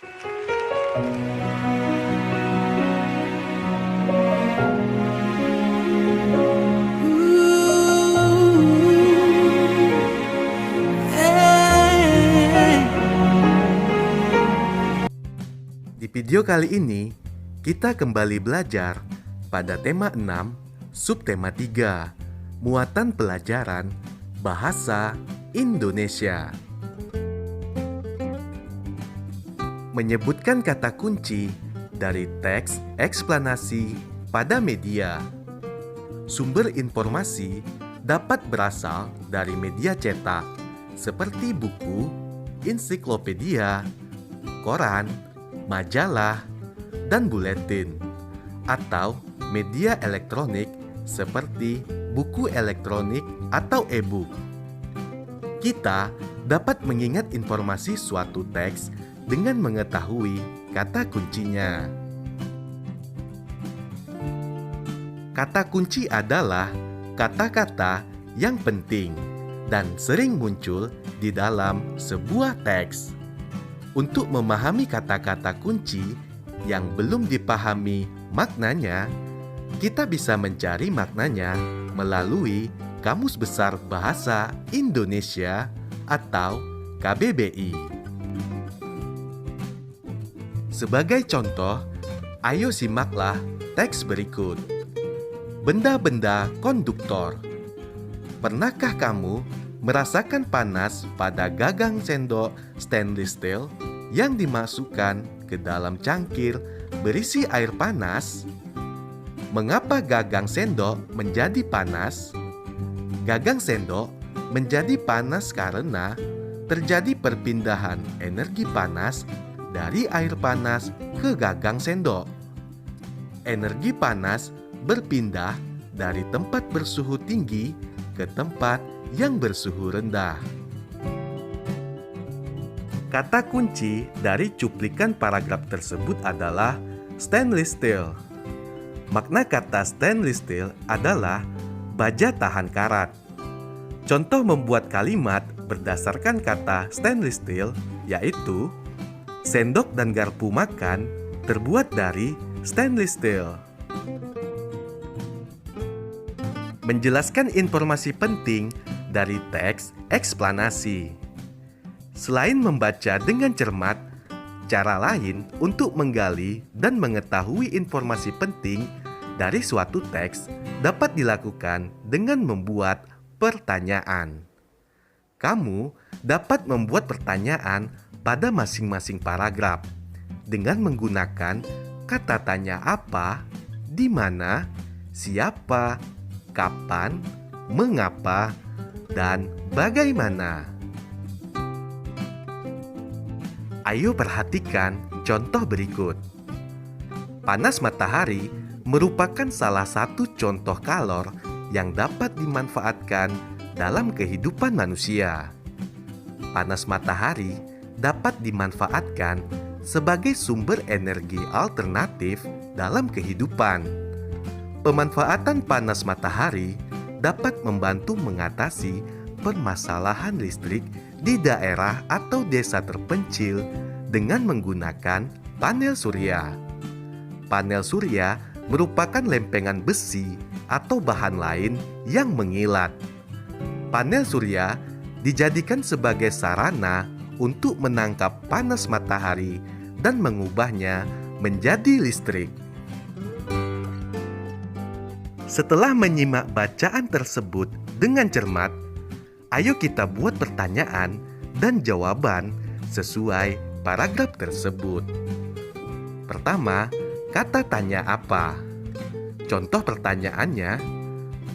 Di video kali ini, kita kembali belajar pada tema 6, subtema 3, muatan pelajaran Bahasa Indonesia. Menyebutkan kata kunci dari teks eksplanasi pada media. Sumber informasi dapat berasal dari media cetak seperti buku, ensiklopedia, koran, majalah, dan buletin, atau media elektronik seperti buku elektronik atau e-book. Kita dapat mengingat informasi suatu teks dengan mengetahui kata kuncinya. Kata kunci adalah kata-kata yang penting dan sering muncul di dalam sebuah teks. Untuk memahami kata-kata kunci yang belum dipahami maknanya, kita bisa mencari maknanya melalui Kamus Besar Bahasa Indonesia atau KBBI. Sebagai contoh, ayo simaklah teks berikut. Benda-benda konduktor. Pernahkah kamu merasakan panas pada gagang sendok stainless steel yang dimasukkan ke dalam cangkir berisi air panas? Mengapa gagang sendok menjadi panas? Gagang sendok menjadi panas karena terjadi perpindahan energi panas dari air panas ke gagang sendok. Energi panas berpindah dari tempat bersuhu tinggi ke tempat yang bersuhu rendah. Kata kunci dari cuplikan paragraf tersebut adalah stainless steel. Makna kata stainless steel adalah baja tahan karat. Contoh membuat kalimat berdasarkan kata stainless steel yaitu sendok dan garpu makan terbuat dari stainless steel. Menjelaskan informasi penting dari teks eksplanasi. Selain membaca dengan cermat, cara lain untuk menggali dan mengetahui informasi penting dari suatu teks dapat dilakukan dengan membuat pertanyaan. Kamu dapat membuat pertanyaan pada masing-masing paragraf dengan menggunakan kata tanya apa, di mana, siapa, kapan, mengapa, dan bagaimana. Ayo perhatikan contoh berikut. Panas matahari merupakan salah satu contoh kalor yang dapat dimanfaatkan dalam kehidupan manusia. Panas matahari dapat dimanfaatkan sebagai sumber energi alternatif dalam kehidupan. Pemanfaatan panas matahari dapat membantu mengatasi permasalahan listrik di daerah atau desa terpencil dengan menggunakan panel surya. Panel surya merupakan lempengan besi atau bahan lain yang mengilat. Panel surya dijadikan sebagai sarana untuk menangkap panas matahari dan mengubahnya menjadi listrik. Setelah menyimak bacaan tersebut dengan cermat, ayo kita buat pertanyaan dan jawaban sesuai paragraf tersebut. Pertama, kata tanya apa? Contoh pertanyaannya,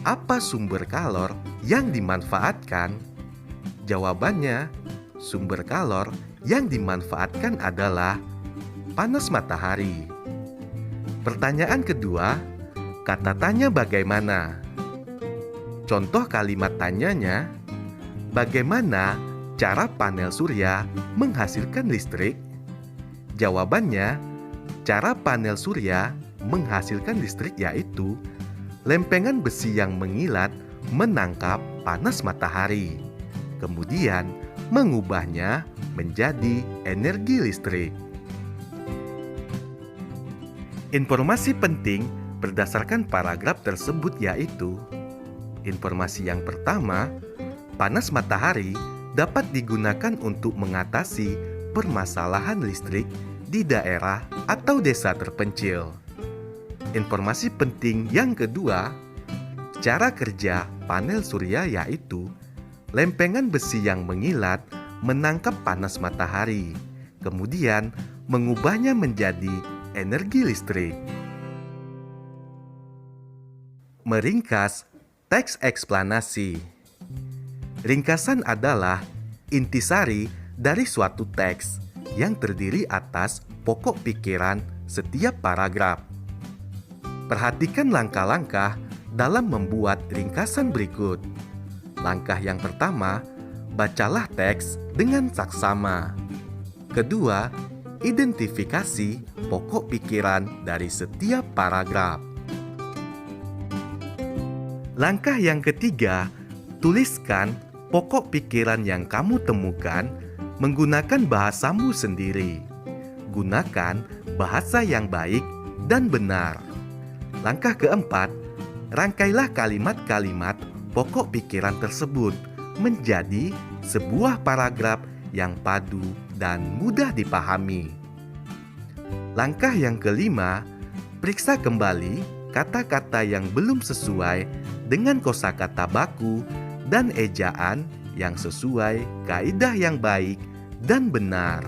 apa sumber kalor yang dimanfaatkan? Jawabannya, sumber kalor yang dimanfaatkan adalah panas matahari. Pertanyaan kedua, kata tanya bagaimana? Contoh kalimat tanyanya, bagaimana cara panel surya menghasilkan listrik? Jawabannya, cara panel surya menghasilkan listrik yaitu lempengan besi yang mengilat menangkap panas matahari, kemudian mengubahnya menjadi energi listrik. Informasi penting berdasarkan paragraf tersebut yaitu: informasi yang pertama, panas matahari dapat digunakan untuk mengatasi permasalahan listrik di daerah atau desa terpencil. Informasi penting yang kedua, cara kerja panel surya yaitu lempengan besi yang mengilat menangkap panas matahari, kemudian mengubahnya menjadi energi listrik. Meringkas teks eksplanasi. Ringkasan adalah intisari dari suatu teks yang terdiri atas pokok pikiran setiap paragraf. Perhatikan langkah-langkah dalam membuat ringkasan berikut. Langkah yang pertama, bacalah teks dengan saksama. Kedua, identifikasi pokok pikiran dari setiap paragraf. Langkah yang ketiga, tuliskan pokok pikiran yang kamu temukan menggunakan bahasamu sendiri. Gunakan bahasa yang baik dan benar. Langkah keempat, rangkailah kalimat-kalimat pokok pikiran tersebut menjadi sebuah paragraf yang padu dan mudah dipahami. Langkah yang kelima, periksa kembali kata-kata yang belum sesuai dengan kosakata baku dan ejaan yang sesuai kaidah yang baik dan benar.